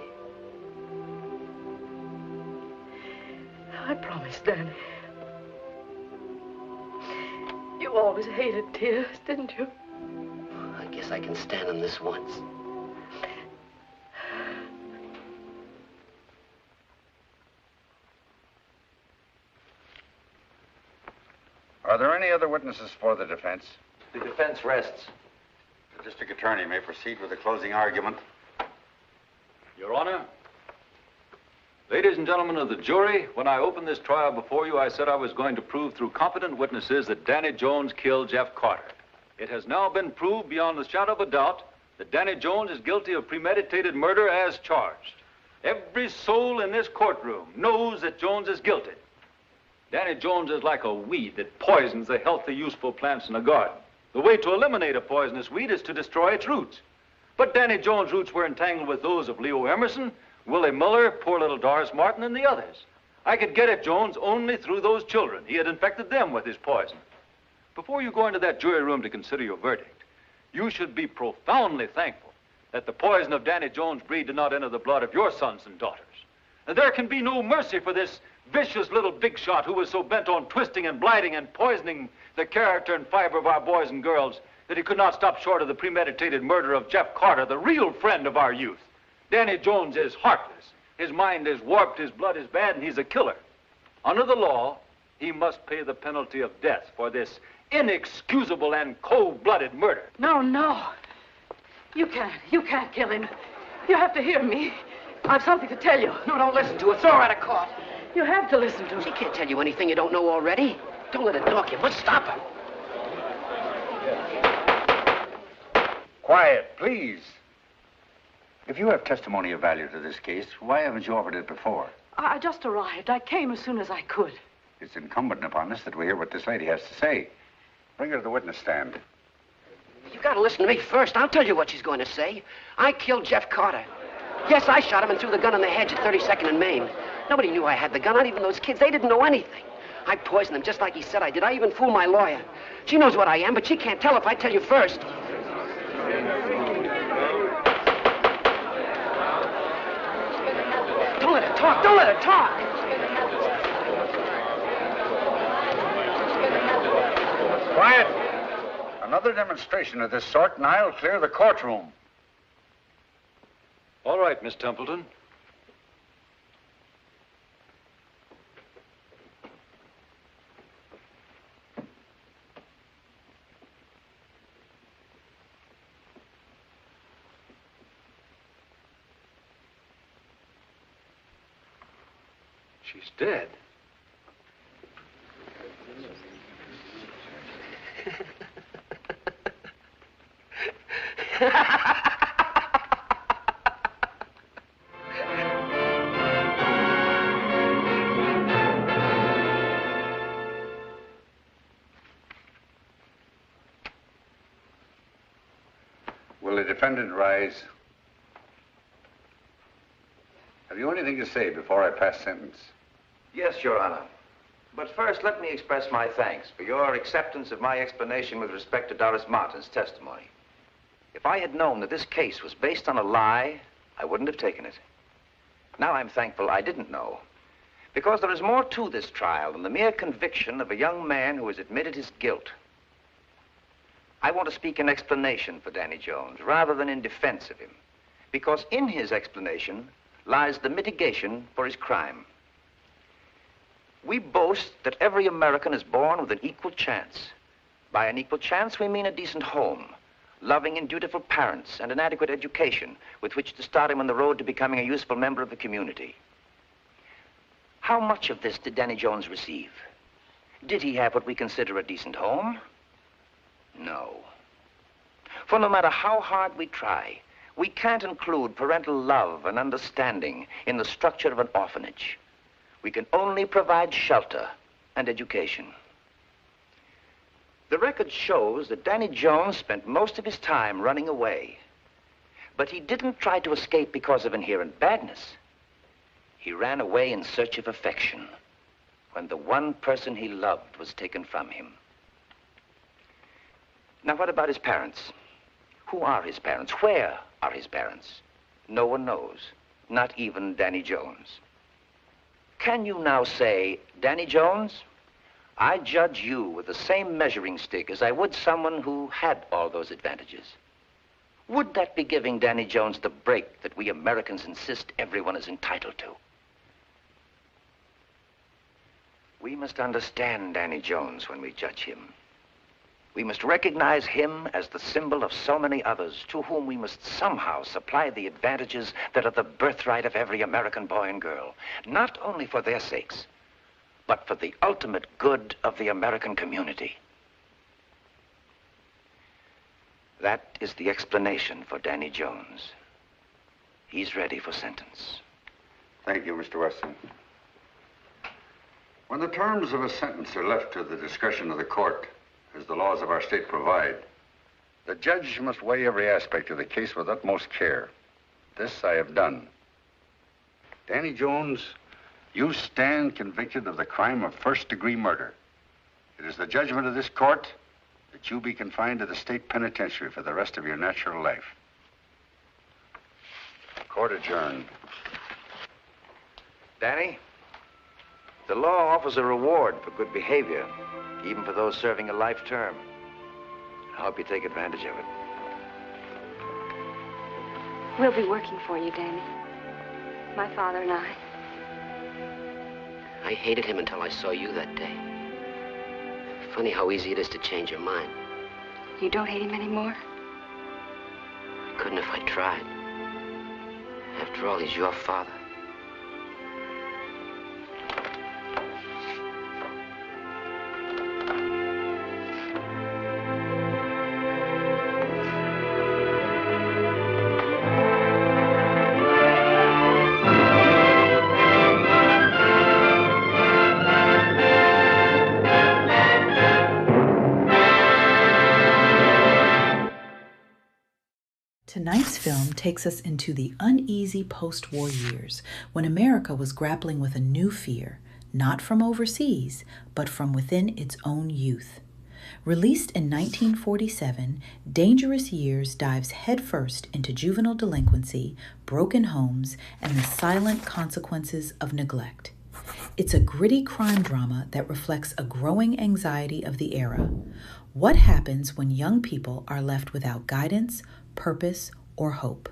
I promise, Danny. You always hated tears, didn't you? I guess I can stand them this once. Are there any other witnesses for the defense? The defense rests. The district attorney may proceed with the closing argument. Your Honor, ladies and gentlemen of the jury, when I opened this trial before you, I said I was going to prove through competent witnesses that Danny Jones killed Jeff Carter. It has now been proved beyond the shadow of a doubt that Danny Jones is guilty of premeditated murder as charged. Every soul in this courtroom knows that Jones is guilty. Danny Jones is like a weed that poisons the healthy, useful plants in a garden. The way to eliminate a poisonous weed is to destroy its roots. But Danny Jones' roots were entangled with those of Leo Emerson, Willie Miller, poor little Doris Martin, and the others. I could get at Jones only through those children. He had infected them with his poison. Before you go into that jury room to consider your verdict, you should be profoundly thankful that the poison of Danny Jones' breed did not enter the blood of your sons and daughters. And there can be no mercy for this vicious little big shot who was so bent on twisting and blighting and poisoning the character and fiber of our boys and girls that he could not stop short of the premeditated murder of Jeff Carter, the real friend of our youth. Danny Jones is heartless. His mind is warped, his blood is bad, and he's a killer. Under the law, he must pay the penalty of death for this inexcusable and cold-blooded murder. No, no. You can't kill him. You have to hear me. I've something to tell you. No, don't listen to her. Throw her out of court. You have to listen to her. She can't tell you anything you don't know already. Don't let her talk you, but stop her. Quiet, please. If you have testimony of value to this case, why haven't you offered it before? I just arrived. I came as soon as I could. It's incumbent upon us that we hear what this lady has to say. Bring her to the witness stand. You gotta listen to me first. I'll tell you what she's going to say. I killed Jeff Carter. Yes, I shot him and threw the gun in the hedge at 32nd and Main. Nobody knew I had the gun, not even those kids. They didn't know anything. I poisoned them just like he said I did. I even fooled my lawyer. She knows what I am, but she can't tell if I tell you first. Don't let her talk. Don't let her talk. Quiet. Another demonstration of this sort, and I'll clear the courtroom. All right, Miss Templeton. She's dead. Will the defendant rise? Have you anything to say before I pass sentence? Yes, Your Honor. But first, let me express my thanks for your acceptance of my explanation with respect to Doris Martin's testimony. If I had known that this case was based on a lie, I wouldn't have taken it. Now I'm thankful I didn't know, because there is more to this trial than the mere conviction of a young man who has admitted his guilt. I want to speak in explanation for Danny Jones rather than in defense of him, because in his explanation lies the mitigation for his crime. We boast that every American is born with an equal chance. By an equal chance, we mean a decent home, loving and dutiful parents, and an adequate education with which to start him on the road to becoming a useful member of the community. How much of this did Danny Jones receive? Did he have what we consider a decent home? No. For no matter how hard we try, we can't include parental love and understanding in the structure of an orphanage. We can only provide shelter and education. The record shows that Danny Jones spent most of his time running away. But he didn't try to escape because of inherent badness. He ran away in search of affection when the one person he loved was taken from him. Now, what about his parents? Who are his parents? Where are his parents? No one knows, not even Danny Jones. Can you now say, Danny Jones, I judge you with the same measuring stick as I would someone who had all those advantages? Would that be giving Danny Jones the break that we Americans insist everyone is entitled to? We must understand Danny Jones when we judge him. We must recognize him as the symbol of so many others to whom we must somehow supply the advantages that are the birthright of every American boy and girl, not only for their sakes, but for the ultimate good of the American community. That is the explanation for Danny Jones. He's ready for sentence. Thank you, Mr. Weston. When the terms of a sentence are left to the discretion of the court, as the laws of our state provide, the judge must weigh every aspect of the case with utmost care. This I have done. Danny Jones, you stand convicted of the crime of first-degree murder. It is the judgment of this court that you be confined to the state penitentiary for the rest of your natural life. Court adjourned. Danny, the law offers a reward for good behavior, even for those serving a life term. I hope you take advantage of it. We'll be working for you, Danny. My father and I. I hated him until I saw you that day. Funny how easy it is to change your mind. You don't hate him anymore? I couldn't if I tried. After all, he's your father. Tonight's film takes us into the uneasy post-war years when America was grappling with a new fear, not from overseas, but from within its own youth. Released in 1947, Dangerous Years dives headfirst into juvenile delinquency, broken homes, and the silent consequences of neglect. It's a gritty crime drama that reflects a growing anxiety of the era. What happens when young people are left without guidance, purpose, or hope?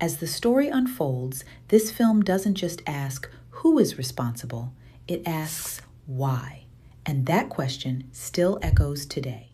As the story unfolds, this film doesn't just ask who is responsible, it asks why. And that question still echoes today.